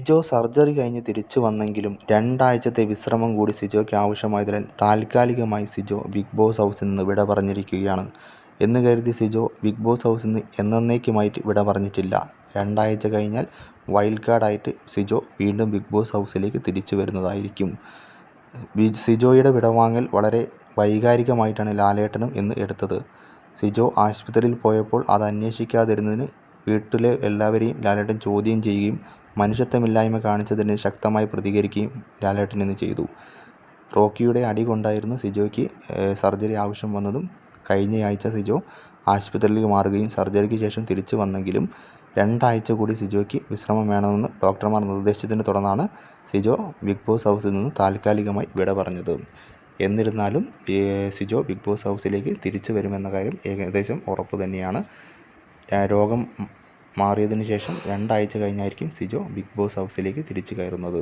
Sijo surgery കഴിഞ്ഞ് തിരിച്ചു വന്നെങ്കിലും 2 ആഴ്ചത്തെ വിശ്രമം കൂടി സിജോയ്ക്ക് ആവശ്യമായതിനാൽ താൽക്കാലികമായി സിജോ ബിഗ് ബോസ് ഹൗസിൽ നിന്ന് വിട പറഞ്ഞിരിക്കുകയാണ്. എന്ന് കരുതി സിജോ ബിഗ് ബോസ് ഹൗസിൽ നിന്ന് എന്നേക്കുമായിട്ട് വിട പറഞ്ഞിട്ടില്ല. 2 ആഴ്ച കഴിഞ്ഞാൽ വൈൽഡ് കാർഡായിട്ട് സിജോ വീണ്ടും ബിഗ് ബോസ് ഹൗസിലേക്ക് തിരിച്ചു വരുന്നതായിരിക്കും. സിജോയുടെ വിടവാങ്ങൽ വളരെ വൈകാരികമായിട്ടാണ് ലാലേട്ടനും ഇന്ന് എടുത്തത്. സിജോ ആശുപത്രിയിൽ പോയപ്പോൾ അത് അന്വേഷിക്കാതിരുന്നതിന് വീട്ടിലെ എല്ലാവരെയും ലാലേട്ടൻ ചോദ്യം ചെയ്യുകയും മനുഷ്യത്വമില്ലായ്മ കാണിച്ചതിന് ശക്തമായി പ്രതികരിക്കുകയും ലാലേട്ടൻ ഇന്ന് ചെയ്തു. റോക്കിയുടെ അടി കൊണ്ടായിരുന്നു സിജോയ്ക്ക് സർജറി ആവശ്യം വന്നതും കഴിഞ്ഞയാഴ്ച സിജോ ആശുപത്രിയിലേക്ക് മാറുകയും സർജറിക്ക് ശേഷം തിരിച്ചു വന്നെങ്കിലും 2 ആഴ്ച കൂടി സിജോയ്ക്ക് വിശ്രമം വേണമെന്ന് ഡോക്ടർമാർ നിർദ്ദേശിച്ചതിനെ തുടർന്നാണ് സിജോ ബിഗ് ബോസ് ഹൗസിൽ നിന്ന് താൽക്കാലികമായി വിട പറഞ്ഞത്. എന്നിരുന്നാലും സിജോ ബിഗ് ബോസ് ഹൗസിലേക്ക് തിരിച്ചു വരുമെന്ന കാര്യം ഏകദേശം ഉറപ്പ് തന്നെയാണ്. രോഗം മാറിയതിനു ശേഷം 2 ആഴ്ച കഴിഞ്ഞായിരിക്കും സിജോ ബിഗ് ബോസ് ഹൗസിലേക്ക് തിരിച്ചു കയറുന്നത്.